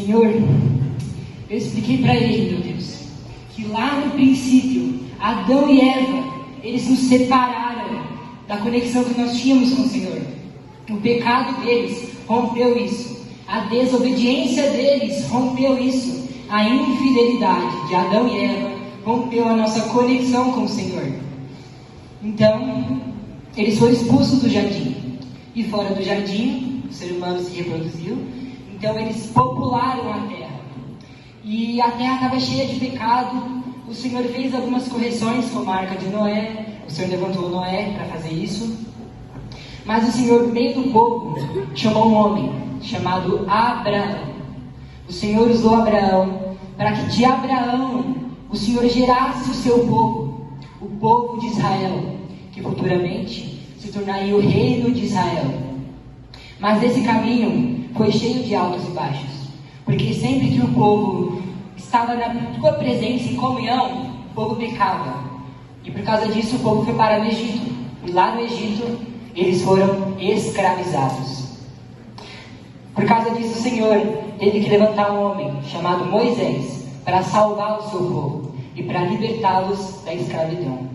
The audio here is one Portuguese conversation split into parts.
Senhor, eu expliquei para ele, meu Deus, que lá no princípio, Adão e Eva, eles nos separaram da conexão que nós tínhamos com o Senhor. O pecado deles rompeu isso. A desobediência deles rompeu isso. A infidelidade de Adão e Eva rompeu a nossa conexão com o Senhor. Então, eles foram expulsos do jardim. E fora do jardim, o ser humano se reproduziu. Então, eles popularam a terra. E a terra estava cheia de pecado. O Senhor fez algumas correções, como a arca de Noé. O Senhor levantou Noé para fazer isso. Mas o Senhor, no meio do povo, chamou um homem chamado Abraão. O Senhor usou Abraão para que de Abraão o Senhor gerasse o seu povo, o povo de Israel, que futuramente se tornaria o reino de Israel. Mas esse caminho foi cheio de altos e baixos, porque sempre que o povo estava na tua presença em comunhão, o povo pecava. E por causa disso o povo foi para o Egito. E lá no Egito eles foram escravizados. Por causa disso o Senhor teve que levantar um homem chamado Moisés para salvar o seu povo e para libertá-los da escravidão.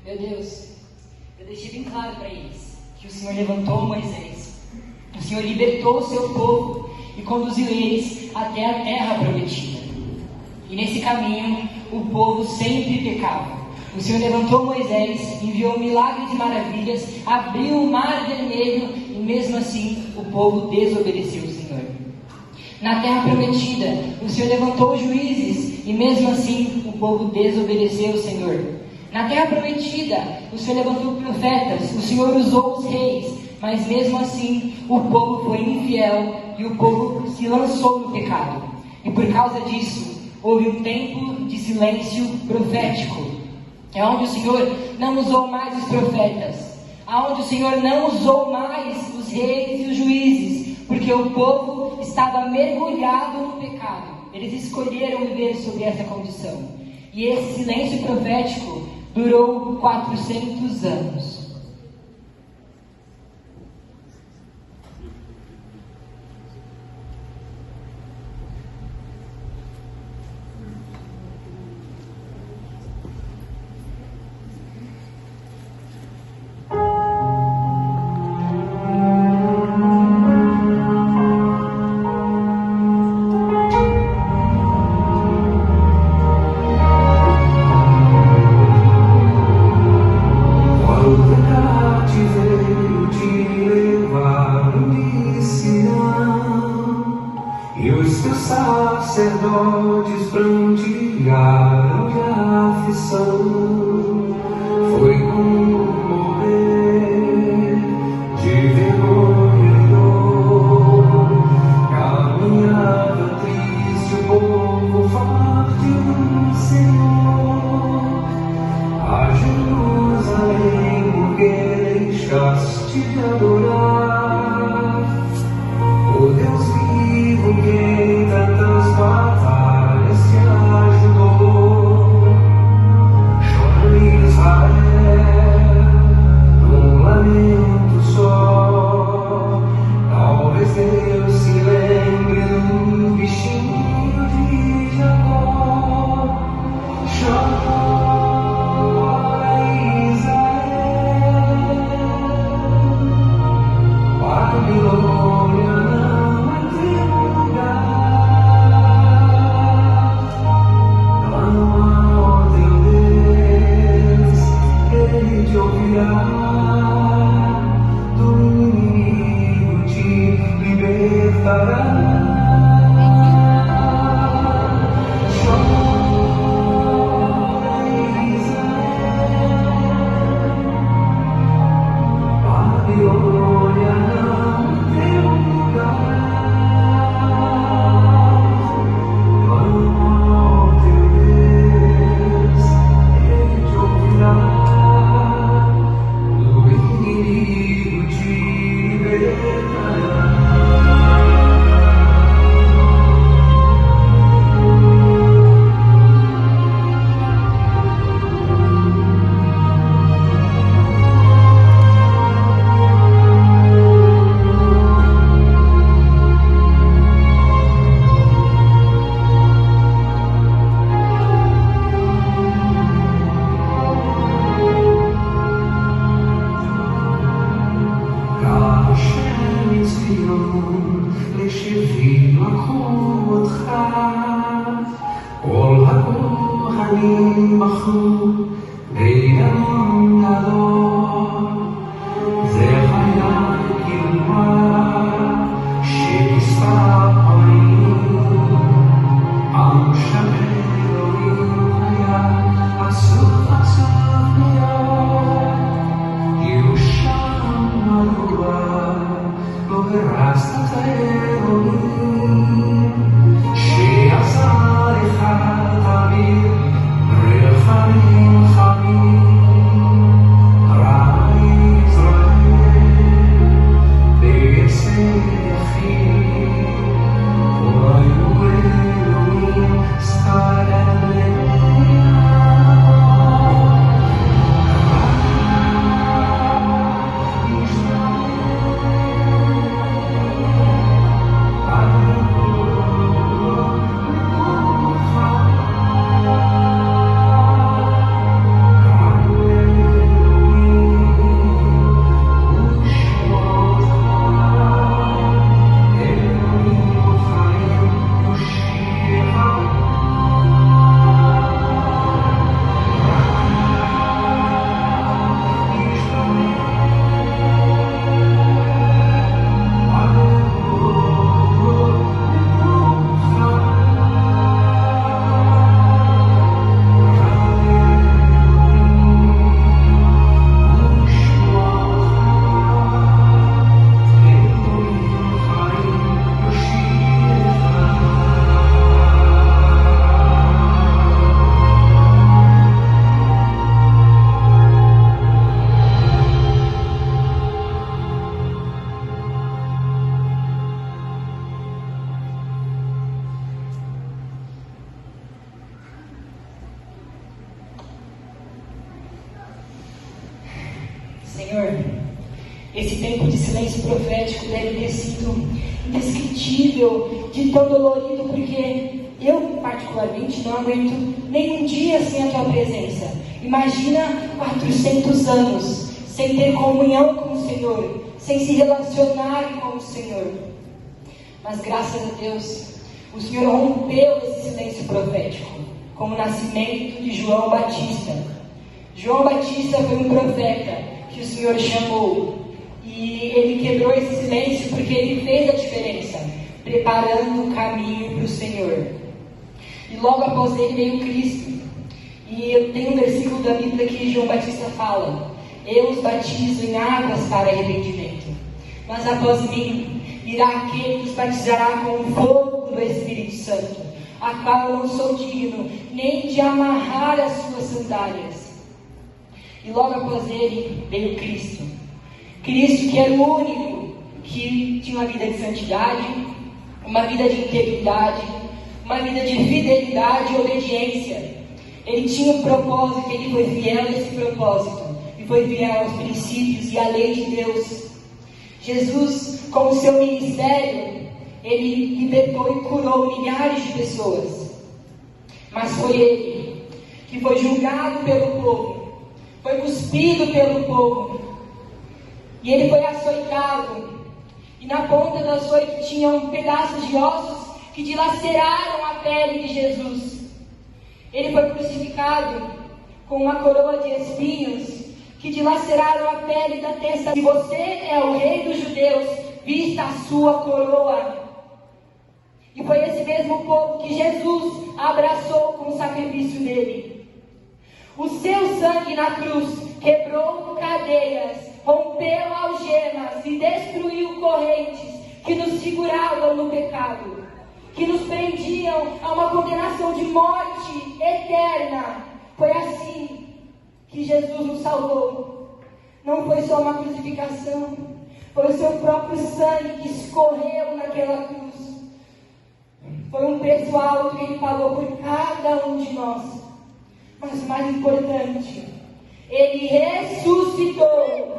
Meu Deus, eu deixei bem claro para eles que o Senhor levantou Moisés, o Senhor libertou o seu povo e conduziu eles até a terra prometida. E nesse caminho, o povo sempre pecava. O Senhor levantou Moisés, enviou milagres e maravilhas, abriu o mar vermelho e mesmo assim o povo desobedeceu o Senhor. Na terra prometida, o Senhor levantou juízes e mesmo assim o povo desobedeceu o Senhor. Na terra prometida, o Senhor levantou profetas, o Senhor usou os reis, mas mesmo assim o povo foi infiel e o povo se lançou no pecado. E por causa disso, houve um tempo de silêncio profético. É onde o Senhor não usou mais os profetas, aonde o Senhor não usou mais os reis e os juízes, porque o povo estava mergulhado no pecado. Eles escolheram viver sob essa condição. E esse silêncio profético durou 400 anos. te adorar, o Deus vivo que em tantas batalhas te ajudou. Chora Israel, num lamento só, talvez Deus se lembre do bichinho de Jacó. Chora Israel, Babilônia não é teu lugar. Clama ao teu Deus, Ele te ouvirá. Do inimigo te libertará. Babilônia não é teu lugar. Clama ao teu Deus, Ele te ouvirá. Do inimigo te libertará. השם ציון לשבעים לקחו כל הכהנים בחרו ביום גדול. זה היה קיומה שכיסה פנים, עם שם אלוהים היה עצוב מאוד. ירושם מדוע לא הרסת אלוהים, שעשה לך תמיד רחמים חמים. רע ישראל ויצא יחיד, והיו אלוהים שכר Senhor, esse tempo de silêncio profético deve ter sido indescritível, de tão dolorido, porque eu, particularmente, não aguento nem um dia sem a Tua presença. Imagina 400 anos sem ter comunhão com o Senhor, sem se relacionar com o Senhor. Mas graças a Deus, o Senhor rompeu esse silêncio profético, com o nascimento de João Batista. João Batista foi um profeta que o Senhor chamou, e ele quebrou esse silêncio porque ele fez a diferença, preparando o caminho para o Senhor. E logo após ele veio Cristo. E tem um versículo da Bíblia que João Batista fala: eu os batizo em águas para arrependimento, mas após mim virá aquele que os batizará com o fogo do Espírito Santo, a qual eu não sou digno nem de amarrar as suas sandálias. E logo após ele veio Cristo. Cristo que era o único que tinha uma vida de santidade, uma vida de integridade, uma vida de fidelidade e obediência. Ele tinha um propósito, ele foi fiel a esse propósito, e foi fiel aos princípios e à lei de Deus. Jesus, com o seu ministério, ele libertou e curou milhares de pessoas. Mas foi ele que foi julgado pelo povo, foi cuspido pelo povo, e ele foi açoitado, e na ponta do açoite tinham pedaços de ossos que dilaceraram a pele de Jesus. Ele foi crucificado com uma coroa de espinhos que dilaceraram a pele da testa. Se você é o rei dos judeus, vista a sua coroa. E foi esse mesmo povo que Jesus abraçou com o sacrifício dele. O seu sangue na cruz quebrou cadeias, rompeu algemas e destruiu correntes que nos seguravam no pecado, que nos prendiam a uma condenação de morte eterna. Foi assim que Jesus nos salvou. Não foi só uma crucificação, foi o seu próprio sangue que escorreu naquela cruz. Foi um preço alto que ele pagou por cada um de nós. Mas o mais importante, ele ressuscitou.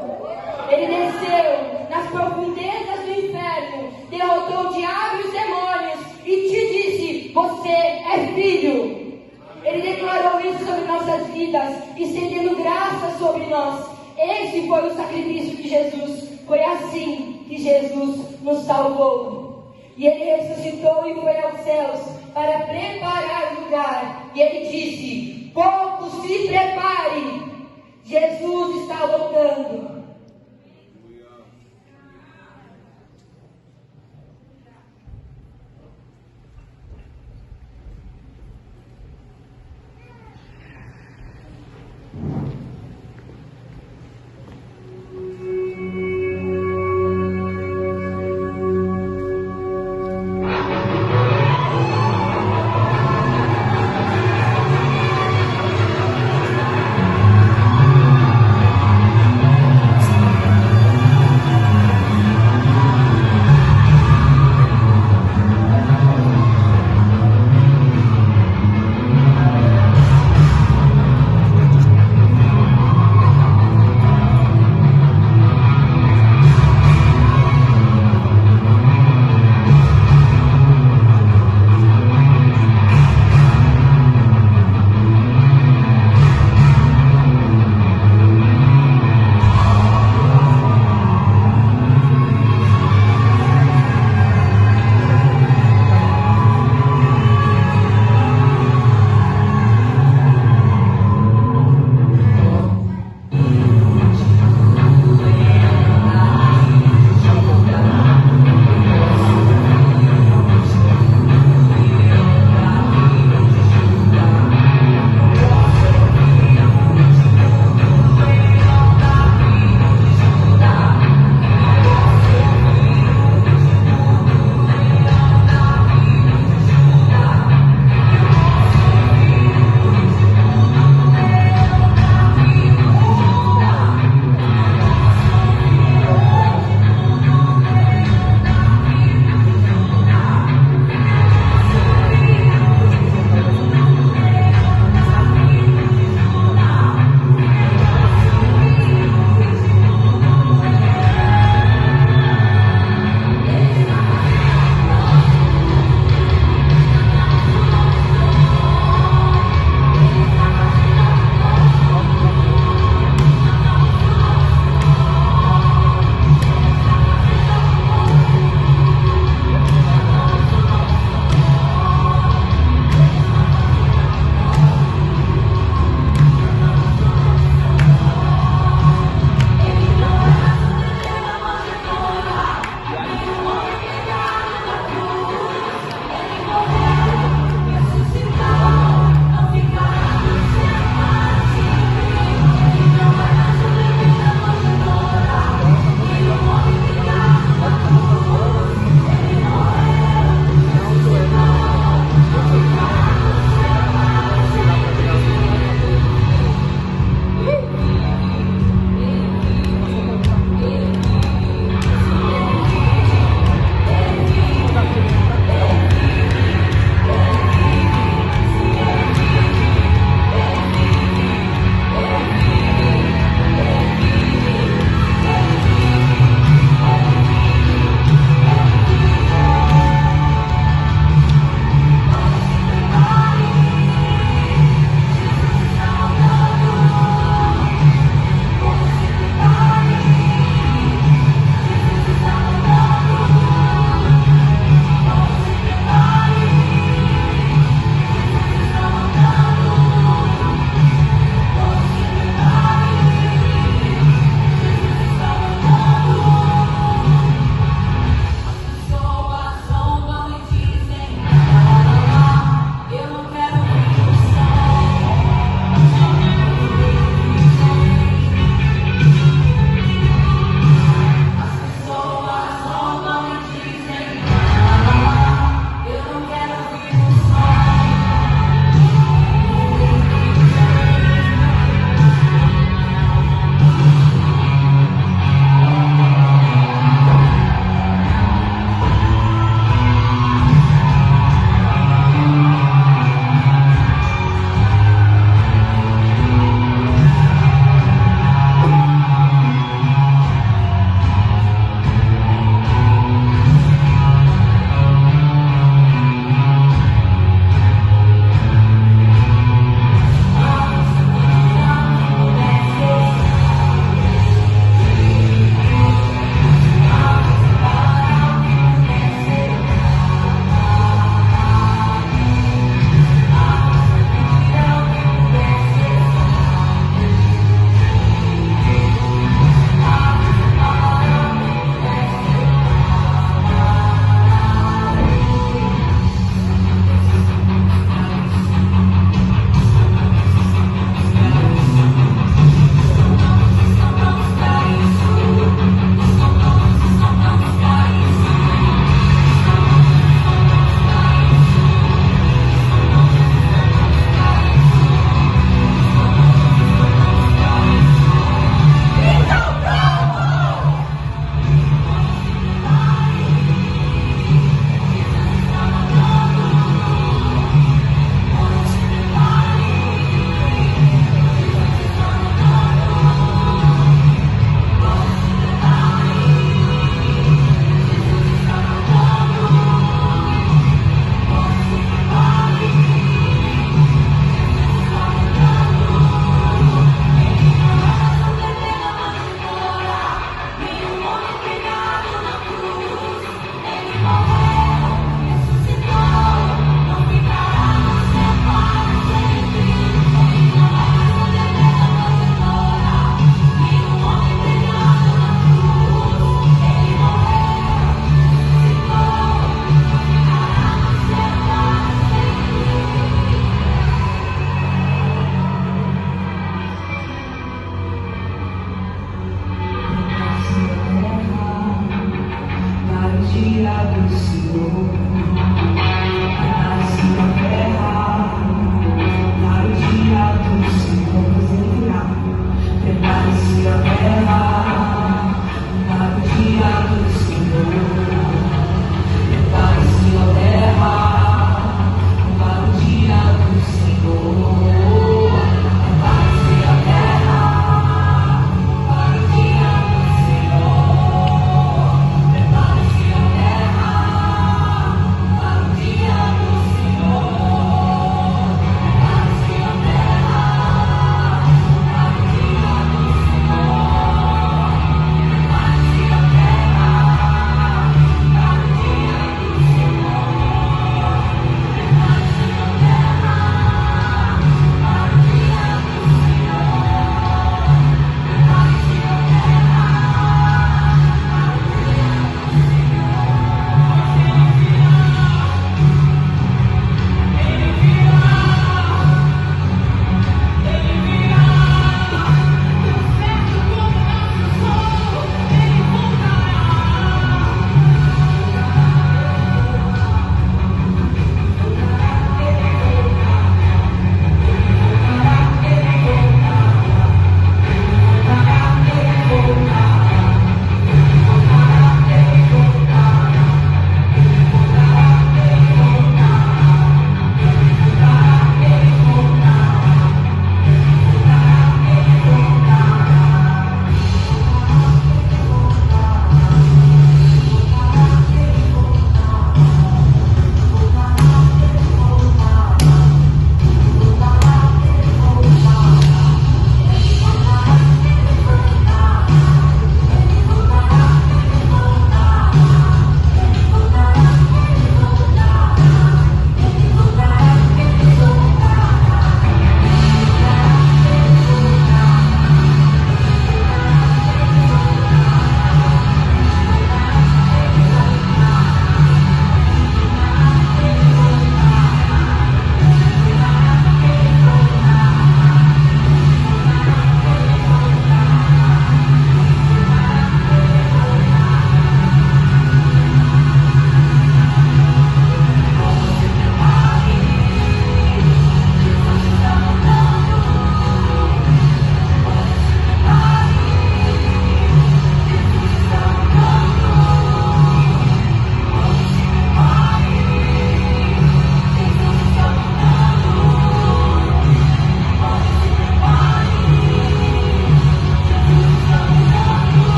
Ele desceu nas profundezas do inferno, derrotou o diabo e os demônios e te disse: você é filho. Ele declarou isso sobre nossas vidas, estendendo graça sobre nós. Esse foi o sacrifício de Jesus. Foi assim que Jesus nos salvou. E ele ressuscitou e foi aos céus para preparar o lugar. E ele disse: povo, se prepare, Jesus está voltando.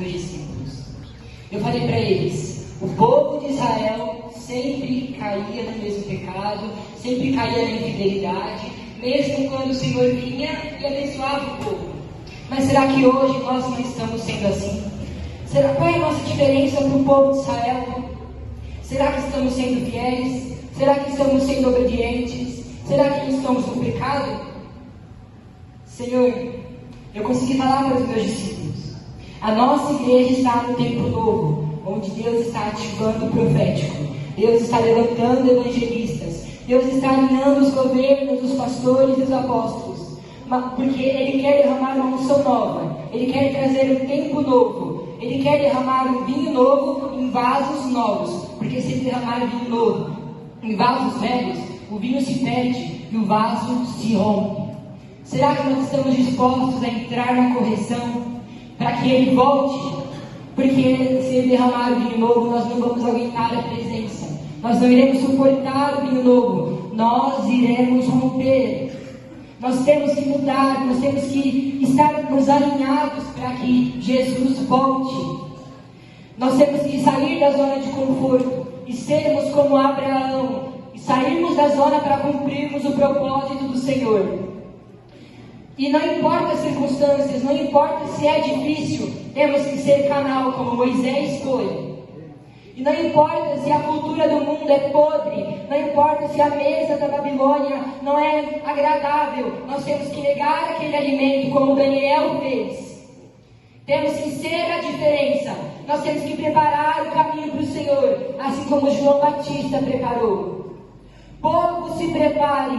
meus discípulos. Eu falei para eles: o povo de Israel sempre caía no mesmo pecado, sempre caía na infidelidade, mesmo quando o Senhor vinha e abençoava o povo. Mas será que hoje nós não estamos sendo assim? Qual é a nossa diferença para o povo de Israel? Será que estamos sendo fiéis? Será que estamos sendo obedientes? Será que não estamos no pecado? Senhor, eu consegui falar para os meus discípulos: a nossa igreja está no tempo novo, onde Deus está ativando o profético, Deus está levantando evangelistas, Deus está alinhando os governos, os pastores e os apóstolos, porque Ele quer derramar uma unção nova, Ele quer trazer um tempo novo, Ele quer derramar um vinho novo em vasos novos, porque se Ele derramar vinho novo em vasos velhos, o vinho se perde e o vaso se rompe. Será que nós estamos dispostos a entrar na correção para que Ele volte? Porque se Ele derramar o vinho novo, nós não vamos aguentar a presença, nós não iremos suportar o vinho novo, nós iremos romper. Nós temos que mudar, nós temos que estarmos alinhados para que Jesus volte. Nós temos que sair da zona de conforto e sermos como Abraão, e sairmos da zona para cumprirmos o propósito do Senhor. E não importa as circunstâncias, não importa se é difícil, temos que ser canal como Moisés foi. E não importa se a cultura do mundo é podre, não importa se a mesa da Babilônia não é agradável, nós temos que negar aquele alimento como Daniel fez. Temos que ser a diferença, nós temos que preparar o caminho para o Senhor, assim como João Batista preparou. Povo, se prepare,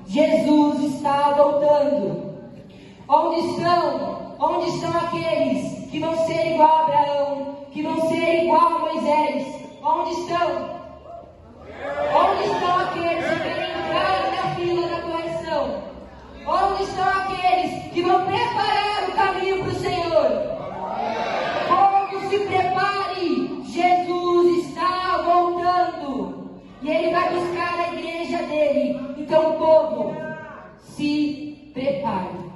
Jesus está voltando. Onde estão aqueles que vão ser igual a Abraão, que vão ser igual a Moisés? Onde estão? Onde estão aqueles que querem entrar na fila da correção? Onde estão aqueles que vão preparar o caminho para o Senhor? Povo, se prepare, Jesus está voltando e Ele vai buscar a igreja dele. Então, povo, se prepare.